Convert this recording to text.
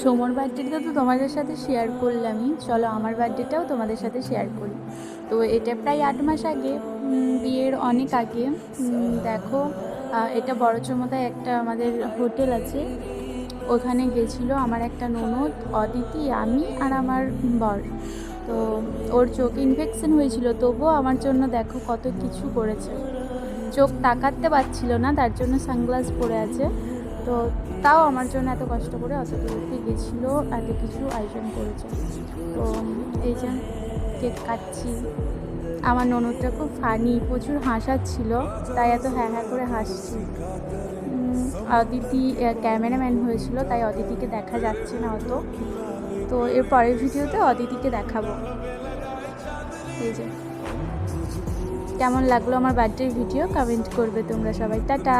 সোমর বার্থডেটা তো তোমাদের সাথে শেয়ার করলামই, চলো আমার বার্থডেটাও তোমাদের সাথে শেয়ার করি। তো এটা প্রায় 8 মাস আগে, বিয়ের অনেক আগে। দেখো, এটা বড়চমতায় একটা আমাদের হোটেল আছে, ওখানে গেছিলো আমার একটা ননদ, অদিতি, আমি আর আমার বর। তো ওর চোখ ইনফেকশন হয়েছিল, তবুও আমার জন্য দেখো কত কিছু করেছে। চোখ তাকাতে পারছিল না, তার জন্য সানগ্লাস পরে আছে। তো তাও আমার জন্য এত কষ্ট করে অত দূরকে গেছিলো, এত কিছু আয়োজন করেছে। তো এই যে কেক কাটছি। আমার ননদটা খুব ফানি, প্রচুর হাসাচ্ছিল, তাই এত হ্যাঁ হ্যাঁ করে হাসছি। অদিতি ক্যামেরাম্যান হয়েছিল, তাই অদিতিকে দেখা যাচ্ছে না অত। তো এর পরের ভিডিওতে অদিতিকে দেখাবো। এই যে, কেমন লাগলো আমার বার্থডের ভিডিও কমেন্ট করবে তোমরা সবাই। টাটা।